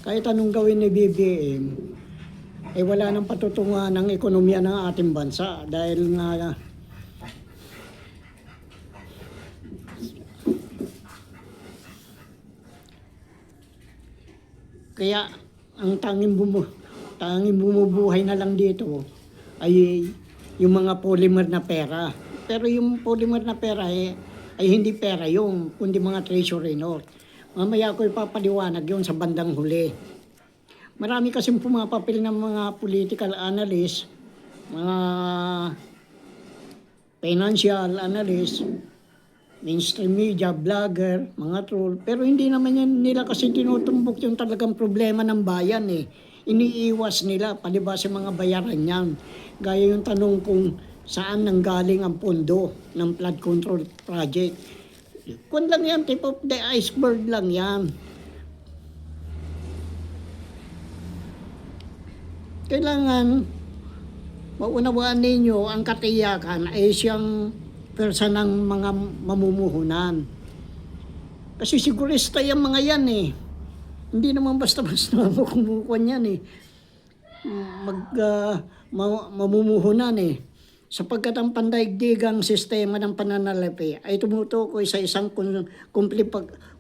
Kahit anong gawin ni BBM, eh wala nang patutunguhan ng ekonomiya ng ating bansa dahil nga kaya ang tanging bumubuhay na lang dito ay yung mga polymer na pera. Pero yung polymer na pera ay hindi pera yung kundi mga treasury note. Mamaya ko ipapaliwanag yun sa bandang huli. Marami kasing pumapapil ng mga political analyst, mga financial analyst, mainstream media, vlogger, mga troll. Pero hindi naman yan nila kasi tinutumbok yung talagang problema ng bayan eh. Iniiwas nila, palibas sa mga bayaran yan. Gaya yung tanong kung saan nanggaling ang pondo ng flood control project. Kung lang yan, tip of the iceberg lang yan. Kailangan maunawaan ninyo ang katiyakan ay siyang persa ng mga mamumuhunan. Kasi sigurista yung mga yan eh. Hindi naman basta-basta kumukuha yan eh. Mamumuhunan eh. Sapagkat ang pandaigdigang sistema ng pananalapi ay tumutukoy sa isang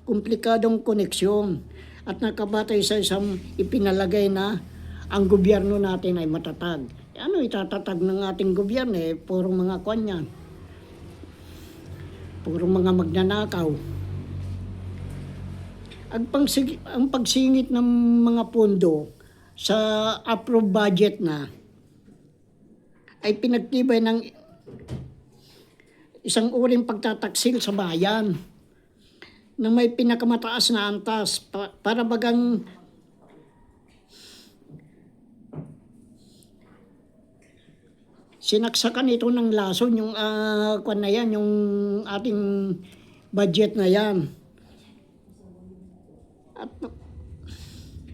komplikadong koneksyon at nakabatay sa isang ipinalagay na ang gobyerno natin ay matatag. Ano itatatag ng ating gobyerno eh? Puro mga kanyan. Puro mga magnanakaw. Ang pagsingit ng mga pondo sa approved budget na ay pinagtibay ng isang uring pagtataksil sa bayan na may pinakamataas na antas para bagang sinaksakan ito ng lason yung na yan, yung ating budget na yan.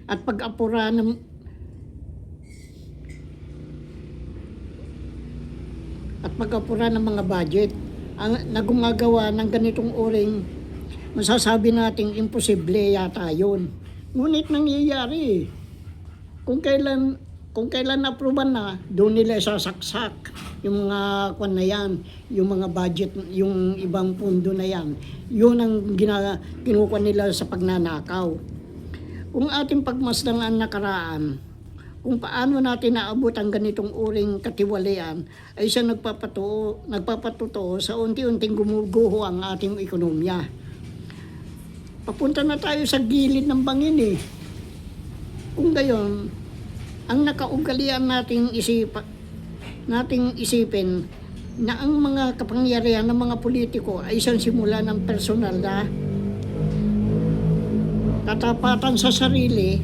At pag-apura ng mga budget ang nagumagawa ng ganitong uring, masasabi nating imposible yata yun. Ngunit nangyayari kung kailan na-approvean na, doon nila sasaksak yung mga na yan, yung mga budget, yung ibang pundo na yan. Yun ang kinukuha nila sa pagnanakaw. Kung ating pagmasdan ang nakaraan, kung paano natin naabot ang ganitong uring katiwalian, ay siya nagpapatuto sa unti-unting gumuguho ang ating ekonomiya. Papunta na tayo sa gilid ng bangin eh. Kung gayon, ang nakaugalian nating isipin na ang mga kapangyarihan ng mga politiko ay isang simula ng personal na katapatan sa sarili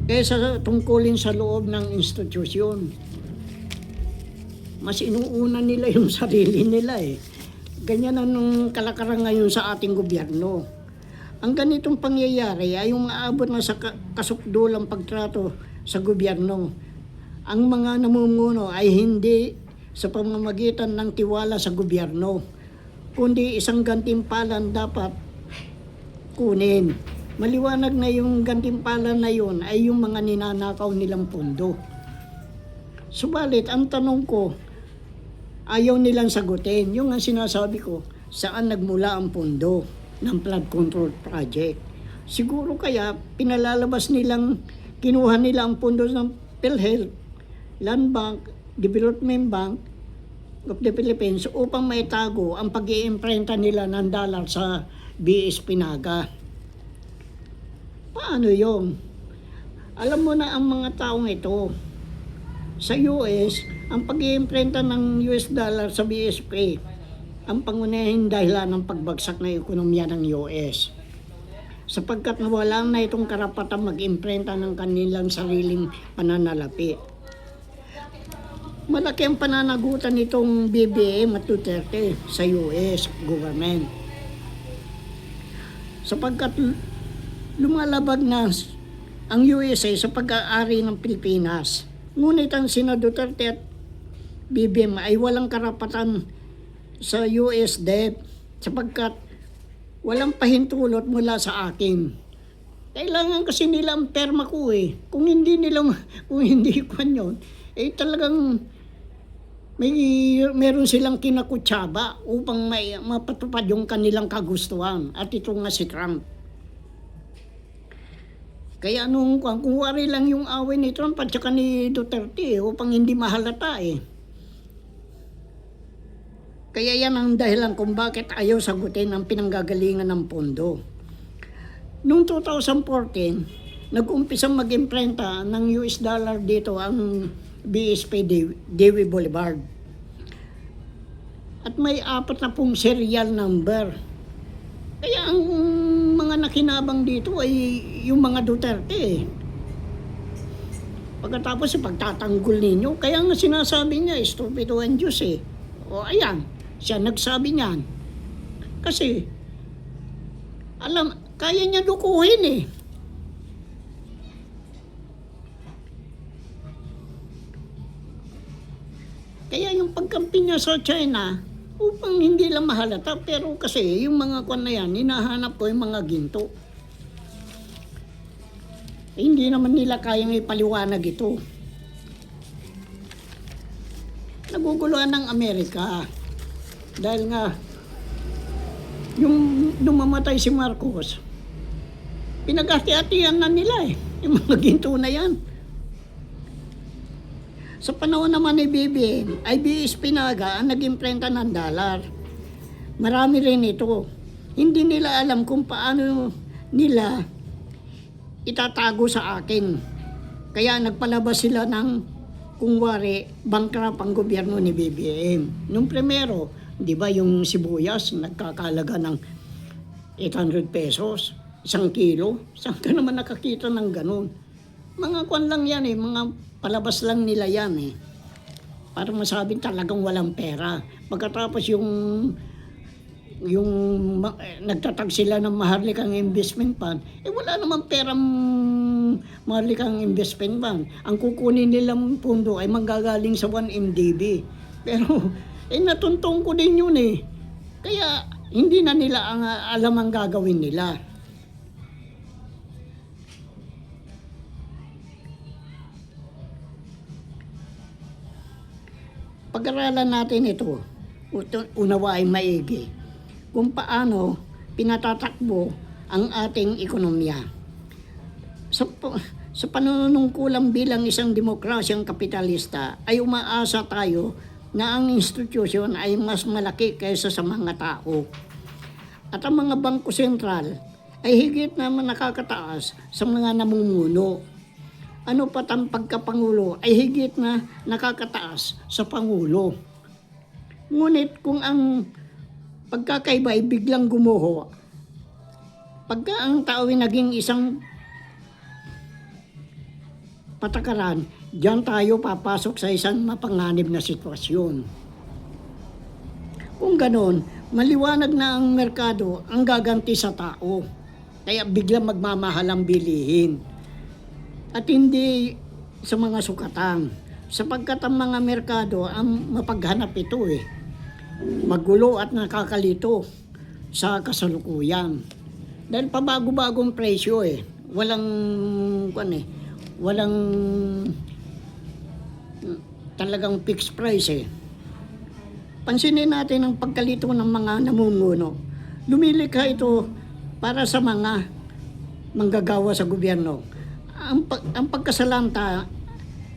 kaysa tungkulin sa loob ng institusyon. Mas inuuna nila yung sarili nila eh. Ganyan ang kalakaran ngayon sa ating gobyerno. Ang ganitong pangyayari ay yung maabot na sa kasukdulang pagtrato sa gobyerno. Ang mga namumuno ay hindi sa pamamagitan ng tiwala sa gobyerno, kundi isang gantimpalan dapat kunin. Maliwanag na yung gantimpalan na yun ay yung mga ninanakaw nilang pondo. Subalit, ang tanong ko, ayaw nilang sagutin. Yung ang sinasabi ko, saan nagmula ang pondo ng flood control project? Siguro kaya pinalalabas nilang kinuha nila ang pondo ng PhilHealth, Land Bank, Development Bank of the Philippines upang maitago ang pag-iimprenta nila ng dollar sa BSP Naga. Paano yun? Alam mo na ang mga taong ito. Sa US, ang pag-iimprenta ng US dollar sa BSP ang pangunahing dahilan ng pagbagsak ng ekonomiya ng US. Sapagkat nawalan na itong karapatang mag-imprenta ng kanilang sariling pananalapi. Malaki ang pananagutan nitong BBM at Duterte sa US government. Sapagkat lumalabag na ang USA sa pag-aari ng Pilipinas. Ngunit ang sina Duterte at BBM ay walang karapatan sa US debt sapagkat walang pahintulot mula sa akin. Kailangan kasi nila ang perma ko eh. Kung hindi nila, kung hindi ko yun, eh talagang meron silang kinakutsaba upang mapatupad yung kanilang kagustuhan. At ito nga si Trump. Kaya kung wari lang yung away ni Trump at saka ni Duterte upang hindi mahalata eh. Kaya yan ang dahilan kung bakit ayaw sagutin ang pinanggagalingan ng pondo. Noong 2014, nag-umpisang mag-imprenta ng US dollar dito ang BSP Dewey Boulevard. At may 40 serial number. Kaya ang mga nakinabang dito ay yung mga Duterte. Pagkatapos pagtatanggol ninyo, kaya nga sinasabi niya, stupido ang Diyos eh. O ayan, siya nagsabi niyan. Kasi, kaya niya lukuhin eh. Kaya yung pagkampi niya sa China, upang hindi lang mahalata, pero kasi yung mga kwan na yan, hinahanap ko yung mga ginto. Hindi naman nila kayang ipaliwanag ito. Naguguluhan ng Amerika. Dahil nga, yung mamatay si Marcos, pinag-hati-hatian na nila eh. Yung mga ginto na yan. Sa panahon naman ni BBM, ay BSP Naga ang nag-imprenta ng dollar. Marami rin ito. Hindi nila alam kung paano nila itatago sa akin. Kaya nagpalabas sila ng, kung wari, bankrupt ang gobyerno ni BBM. Nung primero, di ba yung sibuyas nagkakalaga ng 800 pesos, 1 kilo? Saan ka naman nakakita ng ganun? Mga kwan lang yan eh, mga palabas lang nila yan eh. Para masabing talagang walang pera. Pagkatapos nagtatag sila ng maharlikang investment fund, eh wala namang perang maharlikang investment fund. Ang kukunin nilang pundo ay manggagaling sa 1MDB. Pero, natuntong ko din yun eh. Kaya, hindi na nila alam ang gagawin nila. Pag-aralan natin ito, unawain maigi, kung paano pinatatakbo ang ating ekonomiya. Sa panunungkulan bilang isang demokrasyang kapitalista, ay umaasa tayo na ang institusyon ay mas malaki kaysa sa mga tao. At ang mga bangko sentral ay higit naman nakakataas sa mga namumuno. Ano pat ang pagkapangulo ay higit na nakakataas sa pangulo. Ngunit kung ang pagkakaiba ay biglang gumuho, pagka ang tao ay naging isang patakaran, diyan tayo papasok sa isang mapanganib na sitwasyon. Kung ganon, maliwanag na ang merkado ang gaganti sa tao. Kaya biglang magmamahal ang bilihin. At hindi sa mga sukatan. Sapagkat ang mga merkado ang mapaghanap ito eh. Magulo at nakakalito sa kasalukuyan. Dahil pabago-bagong presyo eh. Walang talagang fixed price eh. Pansinin natin ang pagkalito ng mga namumuno. Lumilikha ito para sa mga manggagawa sa gobyerno. Ang pagkasalanta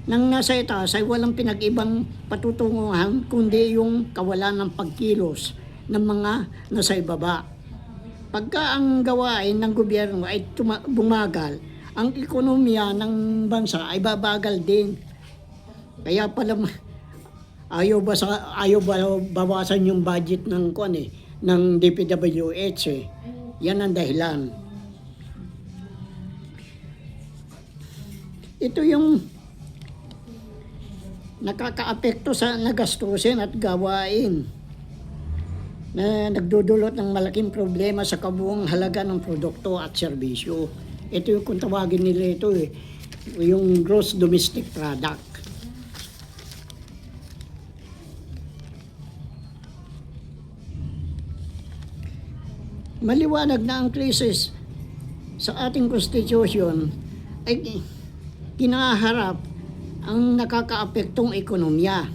ng nasa itaas ay walang pinag-ibang patutunguhan kundi yung kawalan ng pagkilos ng mga nasa ibaba. Pagka ang gawain ng gobyerno ay bumagal, ang ekonomiya ng bansa ay babagal din. Kaya pala ayaw ba bawasan yung budget ng ng DPWH eh. Yan ang dahilan. Ito yung nakakaapekto sa nagastusin at gawain na nagdudulot ng malaking problema sa kabuuang halaga ng produkto at serbisyo. Ito yung kung tawagin nila ito eh, yung gross domestic product. Maliwanag na ang krisis sa ating konstitusyon ay kinaharap ang nakakaapektong ekonomiya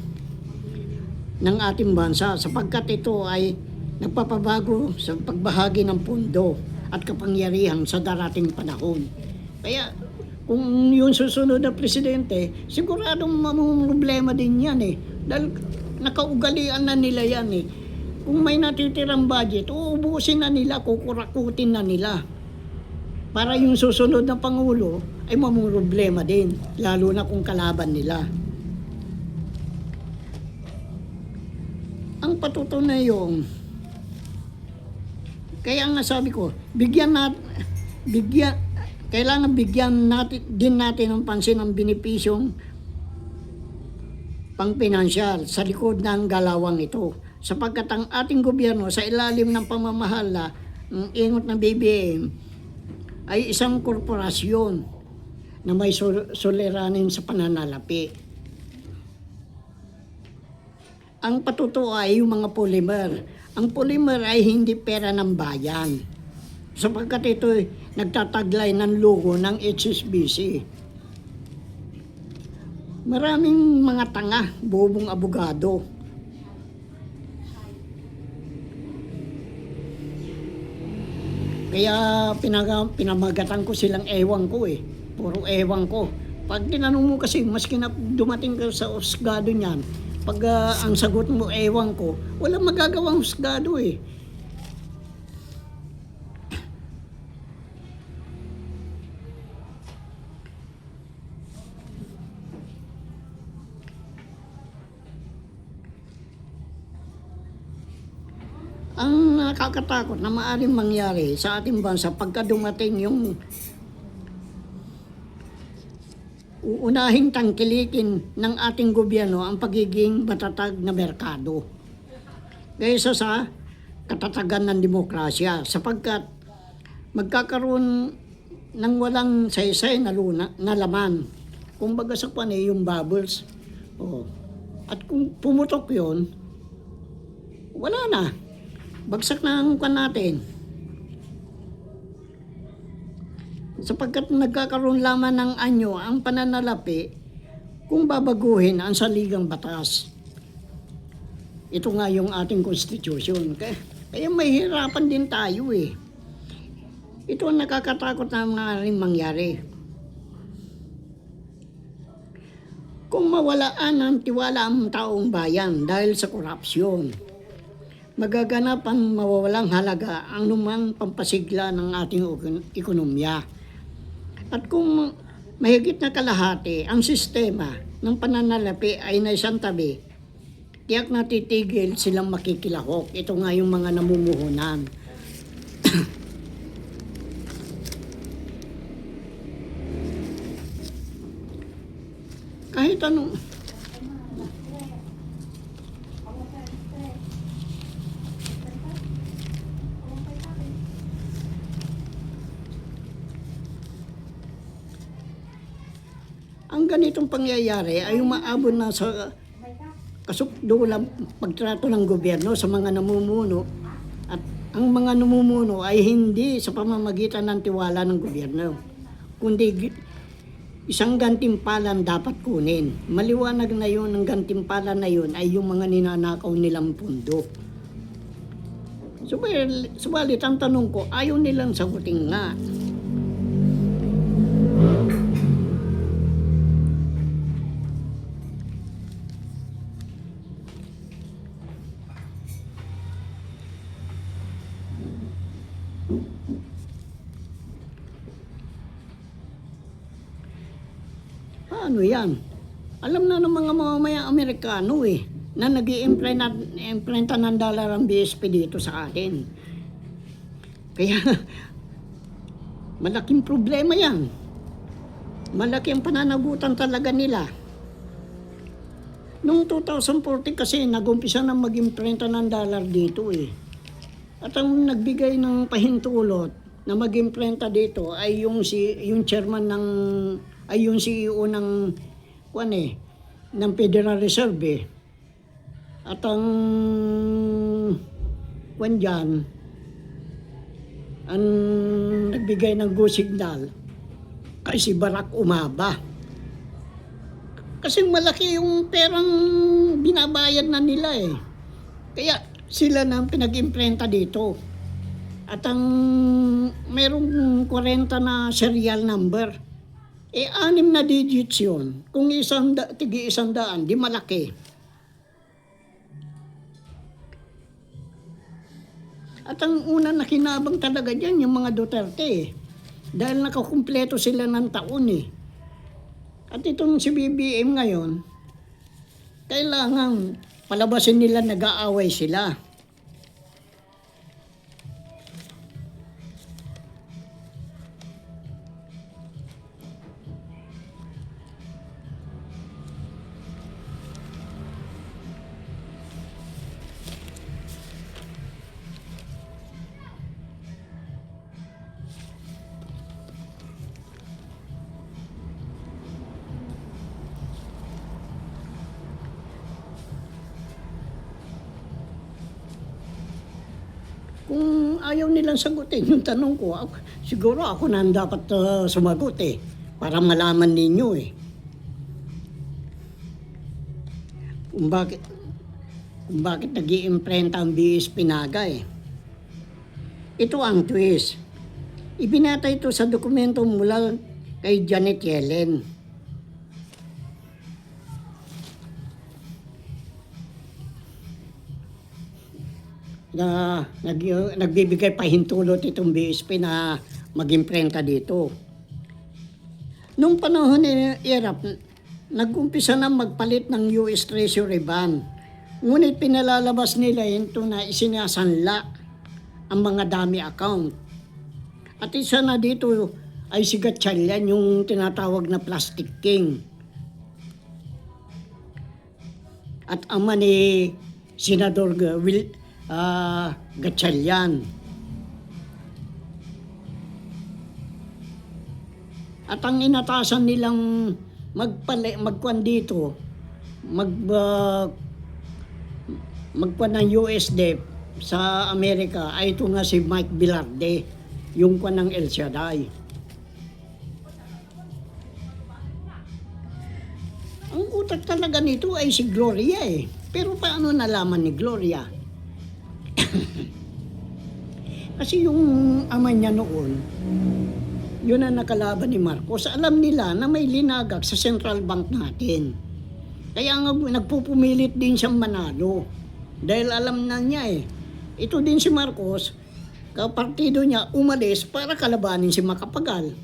ng ating bansa sapagkat ito ay nagpapabago sa pagbahagi ng pondo at kapangyarihan sa darating panahon. Kaya kung yung susunod na presidente, siguradong mamumroblema din yan eh. Dahil nakaugalian na nila yan eh. Kung may natitirang budget, uubusin na nila, kukurakutin na nila. Para yung susunod na Pangulo ay mamumroblema din, lalo na kung kalaban nila. Ang patutunay yung, kaya nga sabi ko, kailangan bigyan natin ng pansin ang benepisyong pang-pinansyal sa likod ng galawang ito. Sapagkat ang ating gobyerno sa ilalim ng pamamahala ng ingot ng BBM ay isang korporasyon na may suliranin sa pananalapi. Ang patutuo ay yung mga polymer. Ang polymer ay hindi pera ng bayan. Sapagkat ito ay nagtataglay ng logo ng HSBC. Maraming mga tanga, bobong abogado. Kaya pinamagatan ko silang ewan ko eh. Puro ewan ko. Pag tinanong mo kasi, maski na dumating ka sa husgado niyan, pag ang sagot mo ewan ko, walang magagawang husgado eh. Ang nakakatakot na maaaring mangyari sa ating bansa pagka dumating yung uunahing tangkilikin ng ating gobyerno ang pagiging matatag na merkado kaysa sa katatagan ng demokrasya sapagkat magkakaroon ng walang saysay na laman. Kumbaga sa panay yung bubbles. Oh. At kung pumutok yun, wala na. Bagsak na ang kwan natin. Sapagkat nagkakaroon lamang ng anyo ang pananalapi kung babaguhin ang saligang batas. Ito nga yung ating konstitusyon. Kaya mahihirapan din tayo eh. Ito ang nakakatakot na maaaring mangyari. Kung mawalaan ng tiwala ang taong bayan dahil sa korupsyon, magaganap ang mawawalang halaga ang lumang pampasigla ng ating ekonomiya. At kung mahigit na kalahati ang sistema ng pananalapi ay naisantabi, tiyak na titigil silang makikilahok. Ito nga yung mga namumuhunan. Kahit anong ang ganitong pangyayari ay umaabot na sa kasukdulang pagtrato ng gobyerno sa mga namumuno at ang mga namumuno ay hindi sa pamamagitan ng tiwala ng gobyerno kundi isang gantimpalan dapat kunin. Maliwanag na yun, ang gantimpalan na yun ay yung mga ninanakaw nilang pundo. Subalit ang tanong ko, ayaw nilang sagutin nga. Paano yan? Alam na ng mga mamamayang Amerikano eh, na nag-i-imprenta ng dollar ang BSP dito sa atin. Kaya, malaking problema yan. Malaki ang pananagutan talaga nila. Noong 2014 kasi, nag-umpisa na mag-imprenta ng dollar dito eh. At ang nagbigay ng pahintulot na mag-imprenta dito ay yung chairman ng ay yung CEO ng ng Federal Reserve eh. At ang dyan, ang nagbigay ng go signal ay si Barack Obama. Kasi malaki yung perang binabayad na nila eh. Kaya sila na ang pinag-imprenta dito. At ang merong 40 na serial number. 6 na digits yun. Kung tigi 100, di malaki. At ang unang nakinabang talaga dyan, yung mga Duterte eh. Dahil nakakumpleto sila ng taon eh. At itong si BBM ngayon, kailangan palabasin nila nag-aaway sila. Kung ayaw nilang sagutin yung tanong ko, siguro ako na ang dapat sumagot eh. Para malaman ninyo eh. Kung bakit nag-iimprenta ang BSP Naga eh. Ito ang twist. Ibinata ito sa dokumento mula kay Janet Yellen. Na nagbibigay pahintulot itong BSP na mag-imprenta dito. Nung panahon ni Irap, nag-umpisa na magpalit ng US Treasury bond. Ngunit pinalalabas nila ito na isinasanla ang mga dami account. At isa na dito ay si Gatchalian, yung tinatawag na Plastic King. At ama ni Senador Gatchalian. At ang inatasan nilang magkuan dito, magkuan ng US debt sa Amerika ay ito nga si Mike Velarde, yung kuan ng El Shaddai. Ang utak talaga nito ay si Gloria eh. Pero paano nalaman ni Gloria? Kasi yung ama niya noon, yun ang nakalaban ni Marcos. Alam nila na may linagak sa central bank natin. Kaya nga nagpupumilit din siyang manalo. Dahil alam na niya eh. Ito din si Marcos, kapartido niya umalis para kalabanin si Macapagal.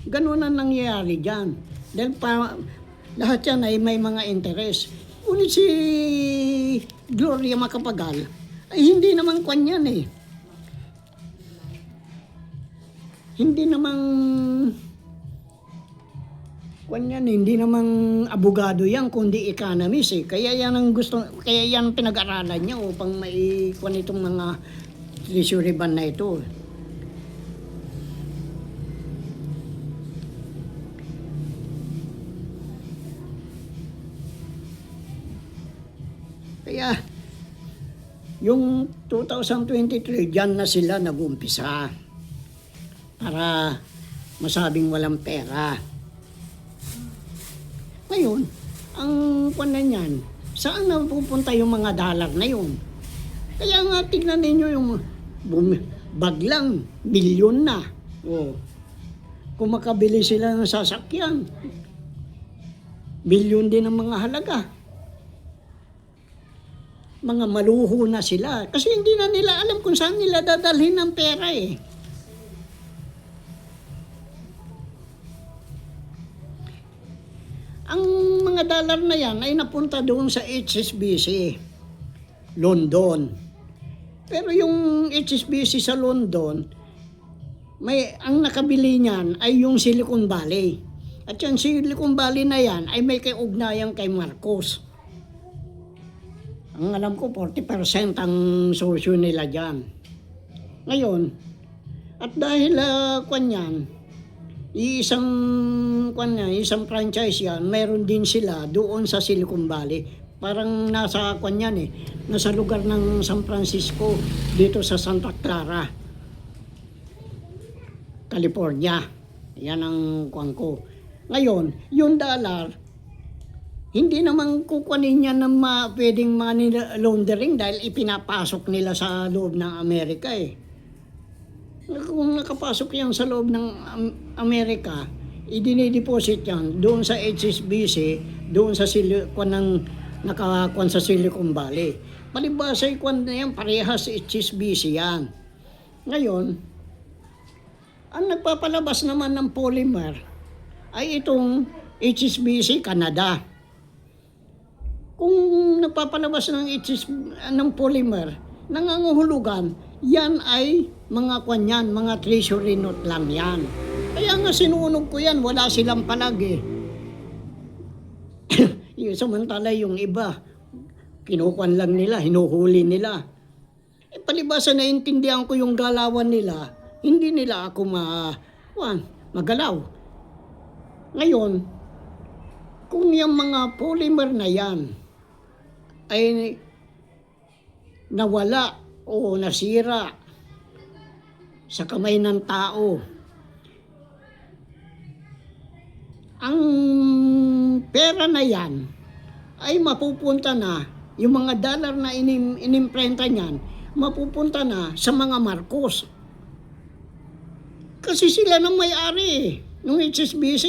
Ganun ang nangyayari dyan. Dahil lahat yan ay may mga interes. Ngunit si Gloria Macapagal, ay hindi naman kwan yan eh. Hindi naman kwan yan, hindi naman abogado yan, kundi economist eh. Kaya yan pinag-aralan niya upang maikwan itong mga treasury bond na ito. Kaya yung 2023, dyan na sila nag-umpisa para masabing walang pera. Ngayon, ang kuwan na niyan, saan na pupunta yung mga dollar na yun? Kaya nga tignan ninyo yung baglang milyon na. O, kung makabili sila ng sasakyan, milyon din ang mga halaga. Mga maluho na sila. Kasi hindi na nila alam kung saan nila dadalhin ng pera eh. Ang mga dollar na yan ay napunta doon sa HSBC, London. Pero yung HSBC sa London, ang nakabili niyan ay yung Silicon Valley. At yung Silicon Valley na yan ay may kaugnayan kay Marcos. Ang alam ko, 40% ang sosyo nila dyan. Ngayon, at dahil isang franchise yan, mayroon din sila doon sa Silicon Valley. Parang nasa nasa lugar ng San Francisco, dito sa Santa Clara. California. Yan ang kuwan ko. Ngayon, yung dollar, hindi naman kukunin niya ng pwedeng money laundering dahil ipinapasok nila sa loob ng Amerika eh. Kung nakapasok yan sa loob ng Amerika, idinideposit yan doon sa HSBC, doon sa nakakuan sa Silicon Valley. Palibasa ikuan na yan, parehas HSBC yan. Ngayon, ang nagpapalabas naman ng polymer ay itong HSBC Canada. Kung nagpapalabas ng polymer, nangangahulugan, yan ay mga kwanyan, mga treasury note lang yan. Kaya nga sinunog ko yan, wala silang palagi. Samantala yung iba, kinukuan lang nila, hinuhuli nila. Palibasa na intindihan ko yung galawan nila, hindi nila ako magalaw. Ngayon, kung yung mga polymer na yan ay nawala o nasira sa kamay ng tao, ang pera na yan ay mapupunta na, yung mga dollar na inimprenta niyan, mapupunta na sa mga Marcos. Kasi sila nang may-ari ng HSBC.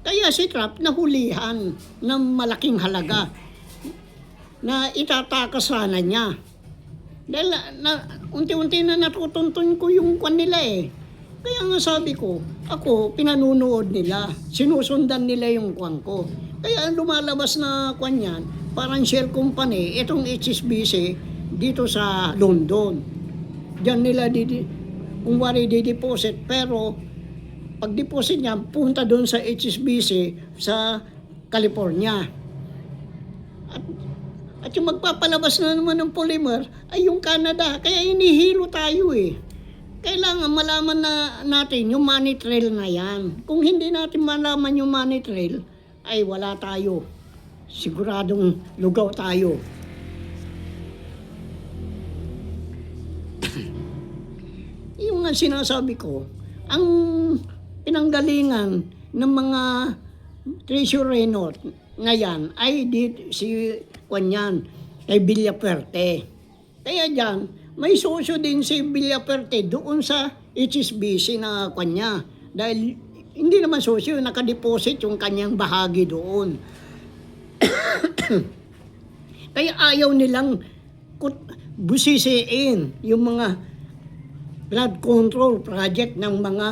Kaya si Trump nahulihan ng malaking halaga na itatakas sana niya. Dahil unti-unti na natutuntun ko yung kwan nila eh. Kaya nga sabi ko, ako pinanunood nila, sinusundan nila yung kwan ko. Kaya lumalabas na kwan yan, parang shell company, itong HSBC dito sa London. Diyan nila kung wari di-deposit, pero pag deposit niya, punta doon sa HSBC sa California. At yung magpapalabas na naman ng polymer ay yung Canada. Kaya inihilo tayo eh. Kailangan malaman natin yung money trail na yan. Kung hindi natin malaman yung money trail, ay wala tayo. Siguradong lugaw tayo. Yung nga sinasabi ko, ang pinanggalingan ng mga treasury note na yan ay si Kwanyan, kay Villaperte. Kaya dyan, may sosyo din si Villaperte doon sa HSBC na kanya. Dahil hindi naman sosyo, nakadeposit yung kanyang bahagi doon. Kaya ayaw nilang busisiin yung mga flood control project ng mga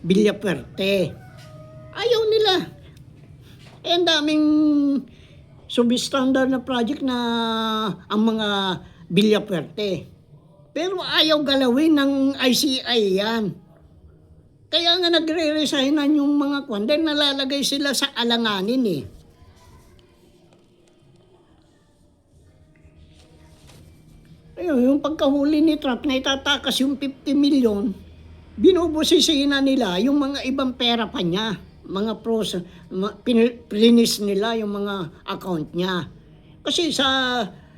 Villaperte. Ayaw nila. Ang daming substandard na project na ang mga Villaperte. Pero ayaw galawin ng ICI yan. Kaya nga nagre-resignan yung mga kwan dahil nalalagay sila sa alanganin eh. Ayun, yung pagkahuli ni Trump na itatakas yung 50 million, binubusisiin na nila yung mga ibang pera pa niya. Mga prinis nila yung mga account niya. Kasi sa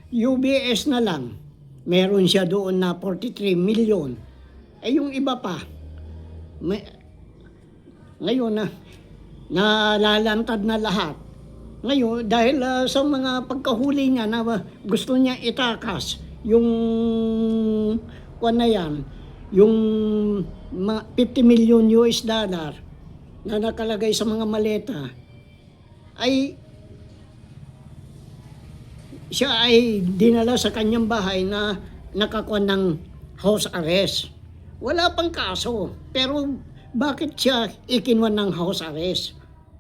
UBS na lang, meron siya doon na 43 million. Eh yung iba pa, ngayon na nalalantad na lahat. Ngayon, dahil sa mga pagkahuli niya na gusto niya itakas, yung kuwan na yan, yung 50 million US dollar na nakalagay sa mga maleta, ay siya ay dinala sa kanyang bahay na nakakuha ng house arrest. Wala pang kaso, pero bakit siya ikinwan ng house arrest?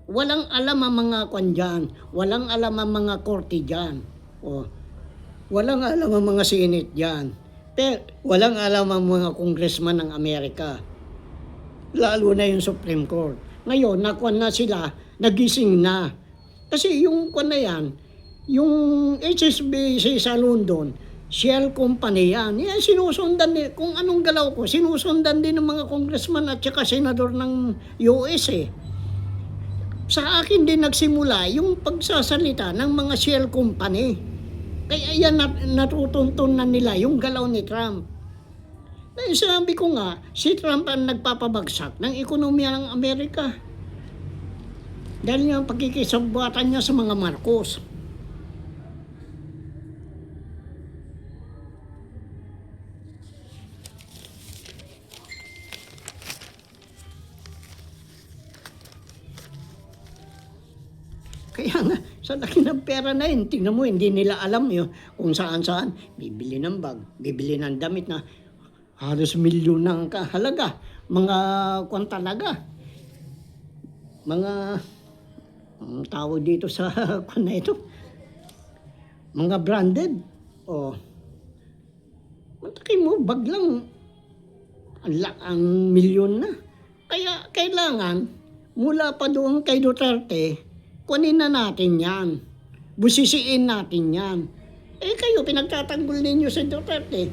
Walang alam ang mga kwan dyan, walang alam ang mga korte dyan, walang alam ang mga senate dyan, pero walang alam ang mga congressman ng Amerika, lalo na yung Supreme Court. Ngayon, nakuan na sila, nagising na. Kasi yung kuan na yan, yung HSBC sa London, shell company yan. Yan sinusundan din, kung anong galaw ko, sinusundan din ng mga congressman at saka senador ng US eh. Sa akin din nagsimula yung pagsasalita ng mga shell company. Kaya yan natutuntun na nila yung galaw ni Trump. Dahil sabi ko nga, si Trump ang nagpapabagsak ng ekonomiya ng Amerika. Dahil yung pagkikisabwatan niya sa mga Marcos. Kaya nga, sa laki ng pera na yun, tingnan mo, hindi nila alam yun kung saan-saan. Bibili ng bag, bibili ng damit na halos milyon ng kahalaga. Mga kwan talaga. Mga, ang tawag dito sa kwan na ito, mga branded. O, mataki mo, bag lang, ang milyon na. Kaya kailangan, mula pa doon kay Duterte, kunin na natin yan. Busisiin natin yan. Eh kayo, pinagtatanggol ninyo si Duterte.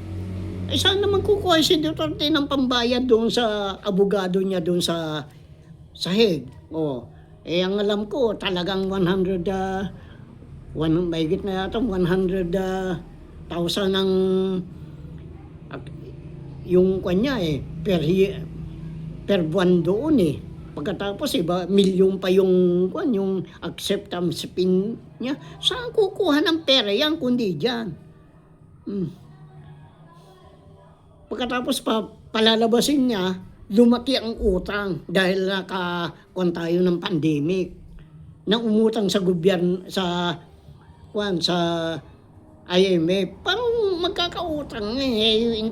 Eh saan naman kukuha si Duterte ng pambayad doon sa abogado niya doon sa Hague? Oh, eh ang alam ko talagang 100, mahigit na yata 100,000 ang yung kanya per buwan doon eh. Pagkatapos iba milyon pa yung acceptance pin niya. Saan kukuha ng pera yan kundi diyan? Pagkatapos palalabasin niya, lumaki ang utang dahil tayo ng pandemic. Na umutang sa gobyerno sa IMF. Parang magkakautang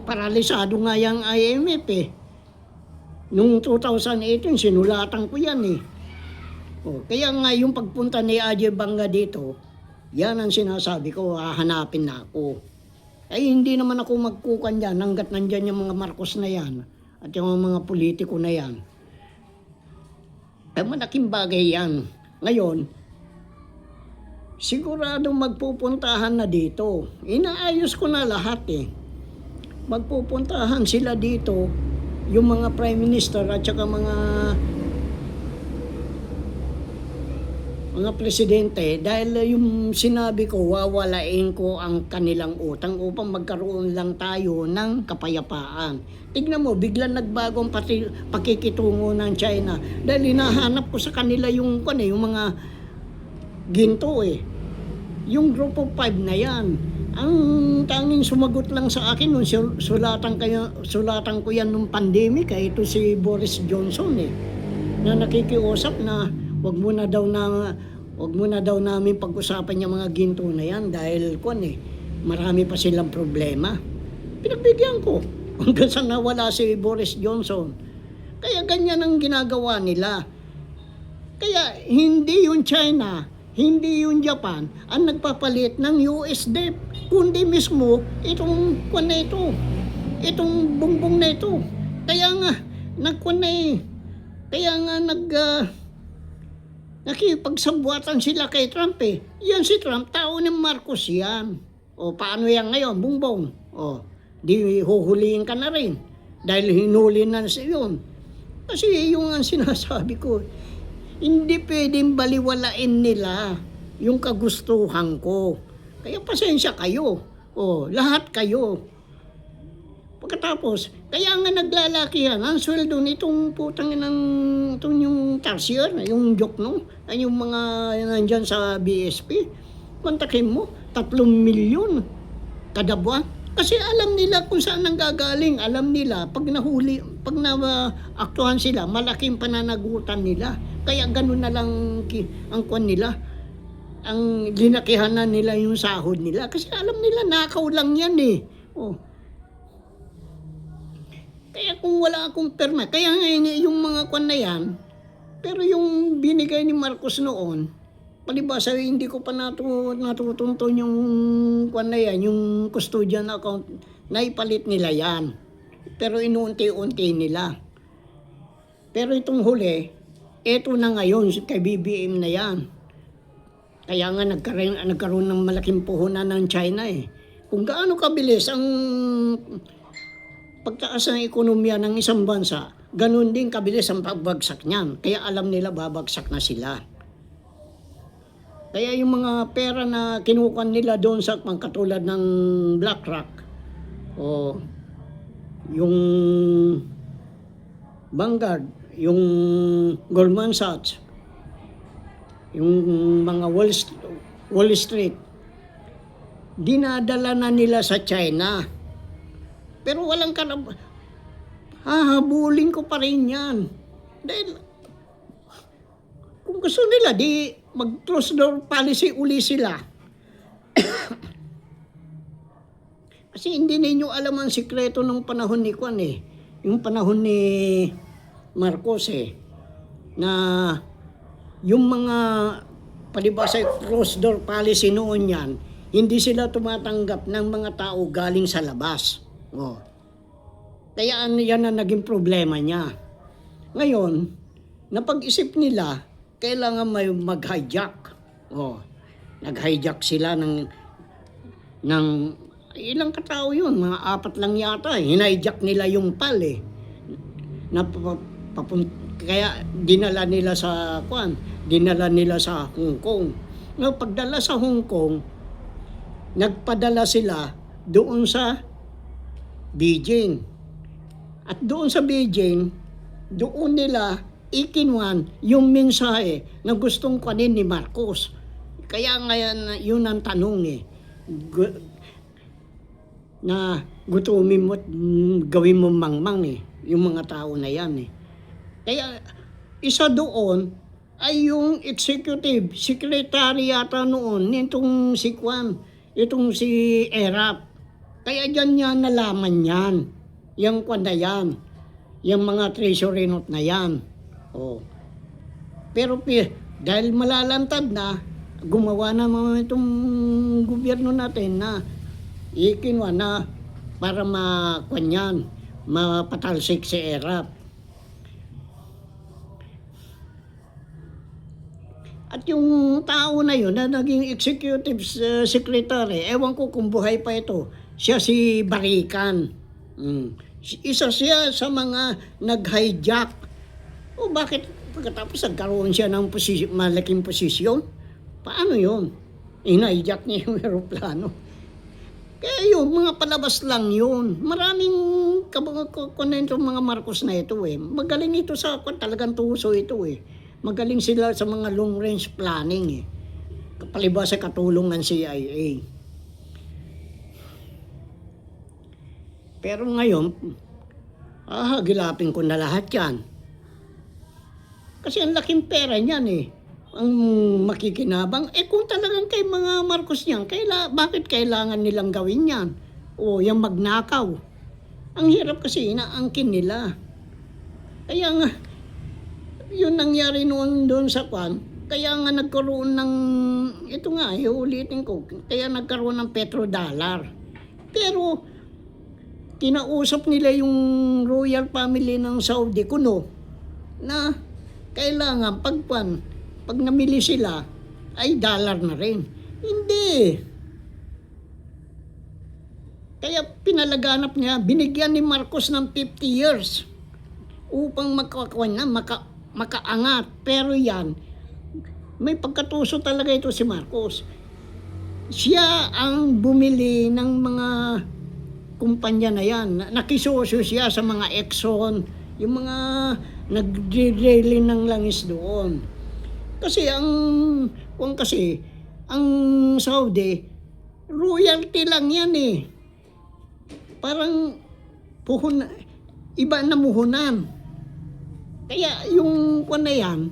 paralisado nga yung IMF eh. Noong 2018, sinulatan ko yan eh. Kaya nga yung pagpunta ni Ajay Banga dito, yan ang sinasabi ko, hahanapin na ako. Ay hindi naman ako magkukan dyan hanggat nandyan yung mga Marcos na yan at yung mga politiko na yan. Ay malaking bagay yan. Ngayon, sigurado magpupuntahan na dito. Inaayos ko na lahat eh. Magpupuntahan sila dito, yung mga prime minister at saka mga presidente, dahil yung sinabi ko, wawalain ko ang kanilang utang upang magkaroon lang tayo ng kapayapaan. Tignan mo, biglang nagbago ang pakikitungo ng China dahil hinahanap ko sa kanila yung mga ginto eh. Yung group of 5 na yan. Ang tanging sumagot lang sa akin nung sulatan ko yan nung pandemic ito si Boris Johnson eh. Na nakikiusap na wag muna daw namin pag-usapan yung mga ginto na yan dahil marami pa silang problema. Pinagbigyan ko hanggang sa nawala si Boris Johnson. Kaya ganyan ang ginagawa nila. Kaya hindi yung China, hindi yung Japan ang nagpapalit ng US debt, kundi mismo itong itong bumbong na ito. Kaya nga nakipagsabuatan sila kay Trump eh. Yan si Trump, tao ng Marcos yan. O paano yan ngayon, bumbong? O di huhulihin ka na rin dahil hinuli na siya yun. Kasi yung ang sinasabi ko, hindi pwedeng baliwalain nila yung kagustuhan ko. Kaya pasensya kayo. Lahat kayo. Pagkatapos, kaya nga naglalakihan ang sweldo nitong itong yung tarsier, yung jokno, ay yung mga nandyan sa BSP. Kontakin mo, 3 milyon kada buwan. Kasi alam nila kung saan nanggagaling. Alam nila, pag na-aktuhan sila, malaking pananagutan nila. Kaya ganun na lang ang kwan nila. Ang linakihan na nila yung sahod nila. Kasi alam nila, nakaw lang yan eh. Kaya kung wala akong perma, kaya ngayon yung mga kwan na yan, pero yung binigay ni Marcos noon, palibasa hindi ko pa natutunton yung kwan na yan, yung custodian account, naipalit nila yan. Pero inuunti-unti nila. Pero itong huli, eto na ngayon, kay BBM na yan. Kaya nga nagkaroon ng malaking puhunan ng China eh. Kung gaano kabilis ang pagtaas ng ekonomiya ng isang bansa, ganun din kabilis ang pagbagsak niyan. Kaya alam nila babagsak na sila. Kaya yung mga pera na kinukuha nila doon sa katulad ng BlackRock, yung Vanguard, yung Goldman Sachs, yung mga Wall Street, dinadala na nila sa China. Pero walang hahabulin ko pa rin yan. Dahil kung gusto nila, di mag-closed door policy uli sila. Kasi hindi ninyo alam ang sikreto ng panahon ni Kwan eh. Yung panahon ni Marcos eh. Na yung mga palibasa closed door policy noon yan, hindi sila tumatanggap ng mga tao galing sa labas. Oh. Kaya yan ang naging problema niya. Ngayon, napag-isip nila, kailangan may mag-hijack. Oh. Nag-hijack sila ng ilang katao yun, mga 4 lang yata. Hinijack nila yung PAL eh. Kaya dinala nila sa Hong Kong. Ngayon, pagdala sa Hong Kong, nagpadala sila doon sa Beijing. At doon sa Beijing, doon nila ikinwan yung mensahe na gustong kunin ni Marcos. Kaya ngayon, yun ang tanong eh. Na gutumin mo, gawin mo mangmang eh. Yung mga tao na yan eh. Kaya isa doon ay yung executive secretary yata noon nitong si Kwan, itong si Erap. Kaya dyan niya nalaman yan. Yung Kwan na yan. Yung mga treasury note na yan. Oh. Pero dahil malalantad na, gumawa na mga itong gobyerno natin na ikinwa na para mapanyan, mapatalsik si Erap. At yung tao na yun na naging executive secretary, ewan ko kung buhay pa ito, siya si Barican. Isa siya sa mga nag-hijack. O bakit pagkatapos nagkaroon siya ng malaking posisyon? Paano yun? Ina-hijack niya yung aeroplano. Kaya yun, mga palabas lang yun. Maraming konento mga Marcos na ito eh. Magaling ito sa talagang tuso ito eh. Magaling sila sa mga long range planning eh. Palibasa katulong ng CIA. Pero ngayon, gilapin ko na lahat yan. Kasi ang laking pera niyan eh. Ang makikinabang, kung talagang kay mga Marcos niyan, bakit kailangan nilang gawin yan? O yung magnakaw. Ang hirap kasi inaangkin nila. Kaya nga, yun nangyari noon doon sa Kwan, kaya nga nagkaroon ng, ito nga, ulitin ko, kaya nagkaroon ng petrodollar. Pero, kinausap nila yung royal family ng Saudi kuno na kailangan pag namili sila, ay dollar na rin. Hindi. Kaya pinalaganap niya, binigyan ni Marcos ng 50 years upang makaangat. Pero yan, may pagkatuso talaga ito si Marcos. Siya ang bumili ng mga kumpanya na yan. Nakisosyo siya sa mga Exxon, yung mga nag-drilling ng langis doon. Kasi ang Saudi, royalty lang yan eh. Parang iba na muhunan. Kaya yung kwan na yan,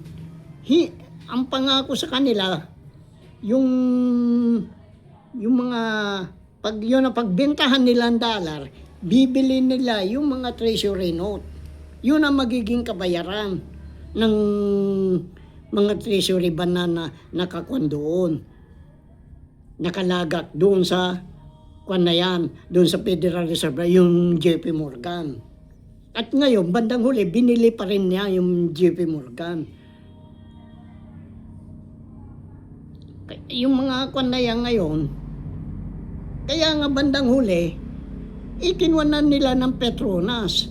ang pangako sa kanila, yung mga pagbentahan nila ng dollar, bibili nila yung mga treasury note. Yun ang magiging kabayaran ng mga treasury ban na nakakwan doon. Nakalagak doon sa kwan na yan, doon sa Federal Reserve, yung JP Morgan. At ngayon, bandang huli, binili pa rin niya yung JP Morgan. Yung mga kwan na yan ngayon, kaya nga bandang huli, ikinwanan nila ng Petronas.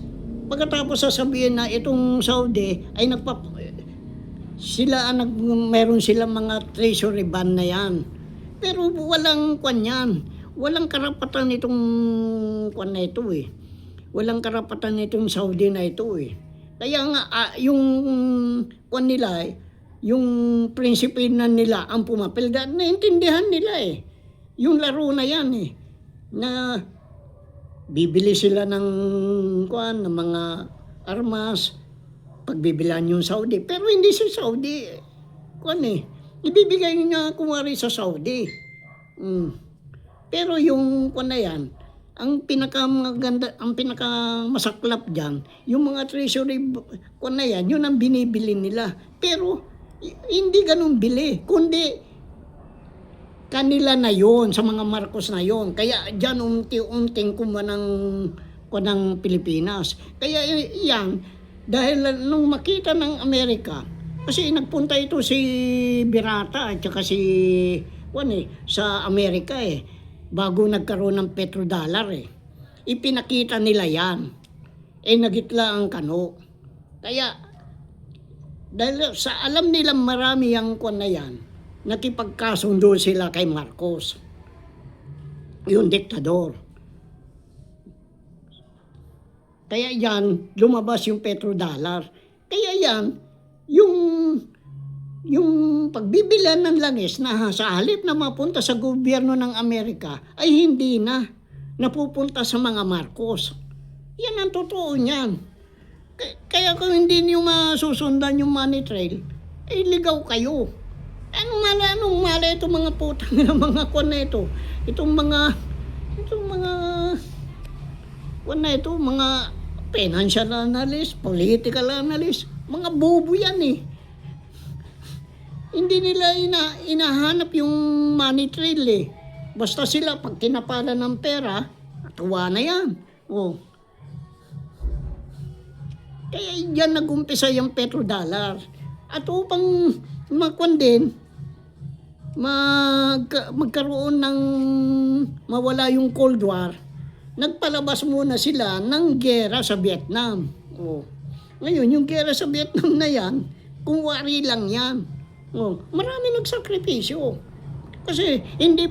Pagkatapos sasabihin na itong Saudi ay meron silang mga treasury ban na yan. Pero walang kwan yan. Walang karapatan itong kwan na ito eh. walang karapatan itong Saudi na ito eh. Kaya nga yung kwan nila, yung prinsipe na nila ang pumapil, naintindihan nila eh. Yung laro na yan eh, na bibili sila ng kwan, ng mga armas, pagbibilan yung Saudi. Pero hindi si Saudi, kwan eh, ibibigay niya kumari sa Saudi. Pero yung kwan na yan, ang pinakamaganda, ang pinakamasaklap diyan, yung mga treasury kung na yan, yun ang binibili nila. Pero hindi ganun bili, kundi kanila na yon, sa mga Marcos na yon. Kaya diyan unti-unting ng Pilipinas. Kaya yan, dahil nung makita ng Amerika, kasi nagpunta ito si Birata at saka si sa Amerika eh, bago nagkaroon ng petrodollar eh. Ipinakita nila yan. Nagitla ang kano. Kaya, dahil sa alam nila marami ang kwan na yan, nakipagkasundo sila kay Marcos. Yung diktador. Kaya yan, lumabas yung petrodollar. Kaya yan, yung pagbibilan ng langis na sa halip na mapunta sa gobyerno ng Amerika ay hindi na napupunta sa mga Marcos. Yan ang totoo niyan. Kaya kung hindi niyo masusundan yung money trail, ligaw kayo. Anong mala itong mga putang na mga kwan na ito? Itong mga kwan na ito, mga financial analyst, political analyst, mga bobo yan eh. Hindi nila inahanap yung money trail eh. Basta sila pag kinapala ng pera, tuwa na yan. Kaya yan nag-umpisa yung petrodollar. At upang din, magkaroon ng mawala yung Cold War, nagpalabas muna sila ng gera sa Vietnam. Ngayon, yung gera sa Vietnam na yan, kung wari lang yan. Marami nagsakripisyo. Kasi hindi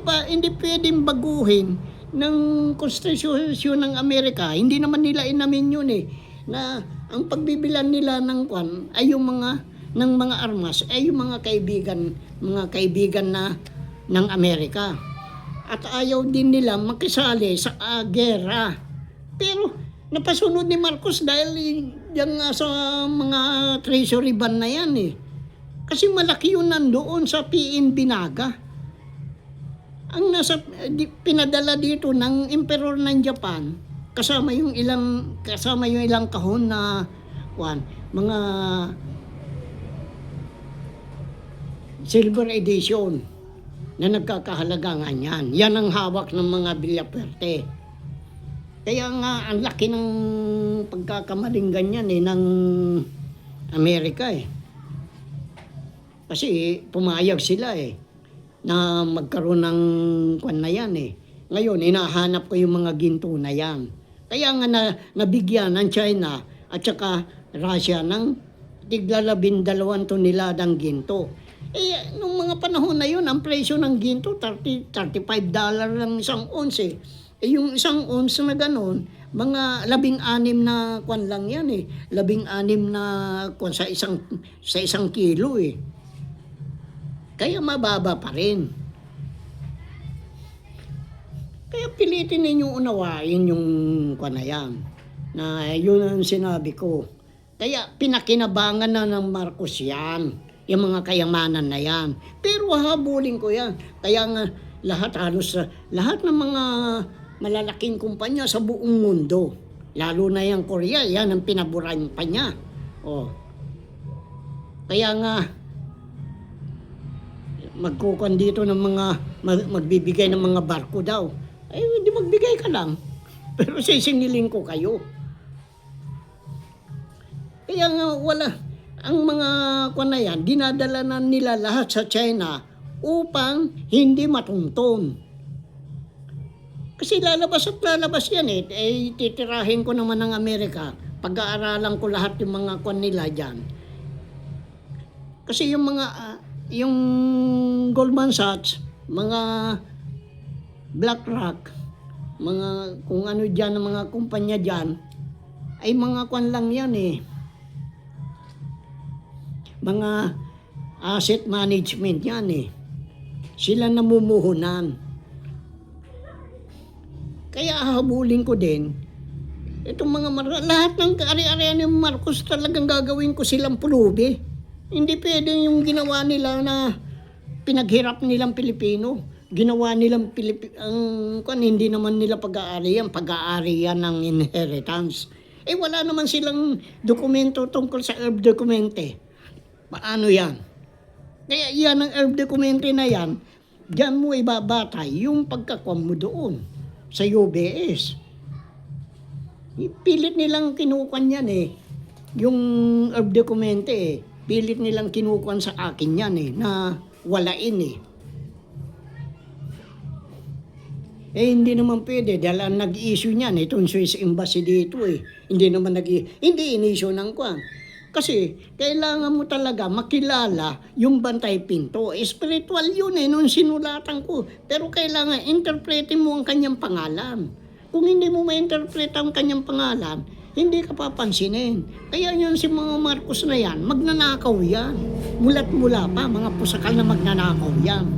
pwedeng baguhin ng konstitusyon ng Amerika. Hindi naman nila inamin yun eh. Na ang pagbibilan nila ng kwan ay yung mga armas ay yung mga kaibigan na ng Amerika. At ayaw din nila makisali sa gera. Pero napasunod ni Marcos dahil yan nga sa mga treasury bond na yan eh. Kasi malaki yun nandoon sa PNB Naga. Ang pinadala dito ng emperor ng Japan, kasama yung ilang kahon na mga silver edition na nagkakahalaga nga yan. Yan ang hawak ng mga Villaperte. Kaya nga ang laki ng pagkakamaling ganyan eh ng Amerika eh. Kasi pumayag sila eh na magkaroon ng kwan na yan eh. Ngayon, hinahanap ko yung mga ginto na yan. Kaya nga nabigyan ng China at saka Russia ng tigla 12 toneladang ginto. Nung mga panahon na yun, ang presyo ng ginto, $35 lang isang ounce eh. Yung isang ounce na gano'n, mga 16 na kwan lang yan eh. 16 na kwan sa isang kilo eh. Kaya mababa pa rin. Kaya pilitin ninyong unawain yung kwan na yan. Na yun ang sinabi ko. Kaya pinakinabangan na ng Marcos yan. Yung mga kayamanan na yan. Pero habulin ko yan. Kaya nga lahat ng mga malalaking kumpanya sa buong mundo. Lalo na yung Korea, yan ang pinaburan pa niya. Kaya nga, magkukuhan dito ng mga, magbibigay ng mga barko daw. Hindi magbigay ka lang. Pero sisingilin ko kayo. Kaya nga ang mga kuwan na yan, dinadala na nila lahat sa China upang hindi matunton. Kasi lalabas yan eh. Titirahin ko naman ng Amerika. Pag-aaralan ko lahat yung mga kuwan nila dyan. Kasi yung Goldman Sachs, mga BlackRock, mga kung ano dyan, mga kumpanya dyan, ay mga kwan lang yan eh. Mga asset management yan eh. Sila namumuhunan. Kaya habulin ko din, itong mga lahat ng ari-arian ng Marcos talagang gagawin ko silang pulubi. Hindi pwede yung ginawa nila na pinaghirap nilang Pilipino. Ginawa nilang hindi naman nila pag-aarian ng inheritance. Eh wala naman silang dokumento tungkol sa herb dokumente. Paano yan? Kaya yan ang herb dokumente na yan, diyan mo ibabatay yung pagkakuan mo doon sa UBS. Pilit nilang kinukuan yan eh. Yung herb dokumente eh. Pilit nilang kinukuan sa akin yan eh, na walain eh. Eh hindi naman pwede dahil ang nag-issue niyan itong Swiss Embassy dito eh. Hindi naman hindi in-issue ng kwan. Kasi kailangan mo talaga makilala yung Bantay Pinto. Spiritual yun eh nung sinulatan ko. Pero kailangan interpretin mo ang kanyang pangalan. Kung hindi mo ma-interpret ang kanyang pangalan, hindi ka papansinin. Kaya yan si mga Marcos na yan, magnanakaw yan. Mulat mula pa, mga pusakal na magnanakaw yan.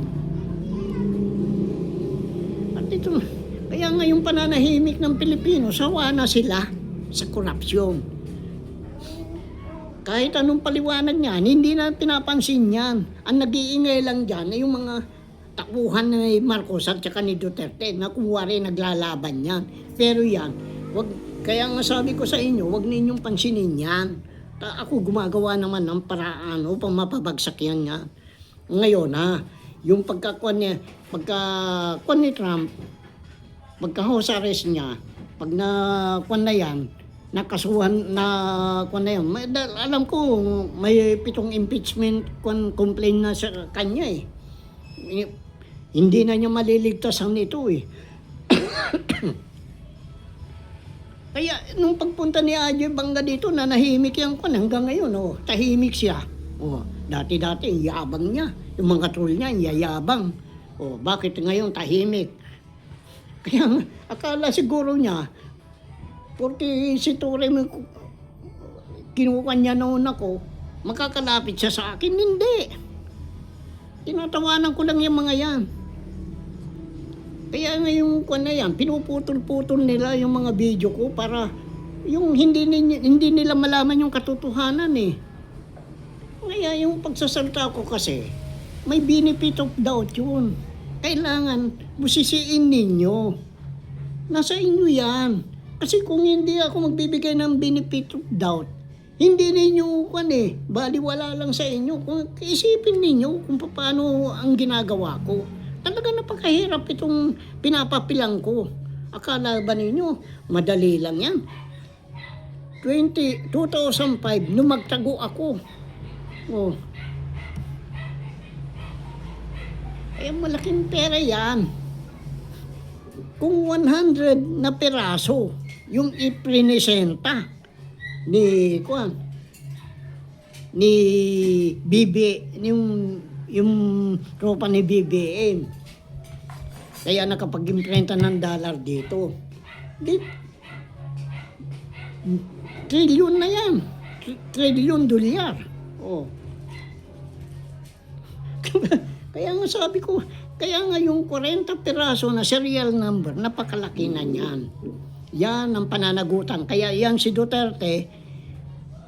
Ito, kaya ngayong pananahimik ng Pilipino, sawa na sila sa korupsyon. Kahit anong paliwanag niyan, hindi na pinapansin yan. Ang nag-iingay lang dyan ay yung mga takuhan ni Marcos at saka ni Duterte na kuwari naglalaban yan. Pero yan, kaya nga sabi ko sa inyo, wag ninyong pansinin yan. Ako gumagawa naman ng paraan upang mapabagsak yan nga. Ngayon yung pagkakuan ni Trump, pagka-house arrest niya, pag nakuan na yan, nakasuhan na kuan na yan, alam ko may 7 impeachment complaint na sa kanya eh. Hindi na niya maliligtasan ito eh. Kaya nung pagpunta ni Ajay Banga dito, nanahimik yan kuan hanggang ngayon tahimik siya. Dati-dati yabang niya. Yung mga troll niya, yayabang. Bakit ngayon tahimik? Kaya akala siguro niya, porque si Ture kinuha niya noon ako, makakalapit siya sa akin. Hindi. Tinatawanan ko lang yung mga yan. Kaya ngayong kuwan na yan, pinuputol-putol nila yung mga video ko para yung hindi nila malaman yung katotohanan eh. Kaya yung pagsasalta ko kasi, may benefit of doubt yun. Kailangan busisiin ninyo. Nasa inyo yan. Kasi kung hindi ako magbibigay ng benefit of doubt, hindi ninyo baliwala lang sa inyo. Kung isipin ninyo kung paano ang ginagawa ko. Talaga napakahirap itong pinapapilang ko. Akala ba ninyo, madali lang yan. 2005, nung magtago ako. Kaya malaking pera yan. Kung 100 na peraso yung iprinesenta ni yung tropa ni BBM. Kaya nakapag-imprenta ng dollar dito. Trilyon na yan. Trilyon dolyar. Kaya nga sabi ko, kaya nga yung 40 piraso na serial number, napakalaki na niyan. Yan ang pananagutan. Kaya yan si Duterte,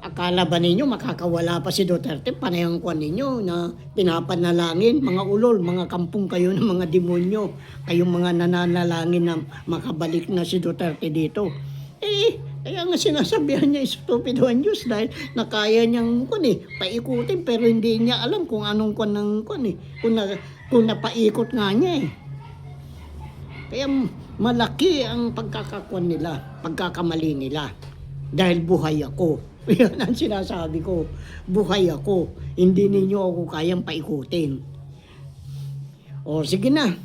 akala ba ninyo makakawala pa si Duterte? Panayang kuwan ninyo na pinapanalangin, mga ulol, mga kampung kayo ng mga demonyo. Kayong mga nananalangin na makabalik na si Duterte dito. Kaya nga sinasabihan niya stupid one news dahil nakaya niyang paikutin pero hindi niya alam kung anong kung napaikot nga niya eh. Kaya malaki ang pagkakamali nila dahil buhay ako. Yan ang sinasabi ko, buhay ako, hindi ninyo ako kayang paikutin. Sige na.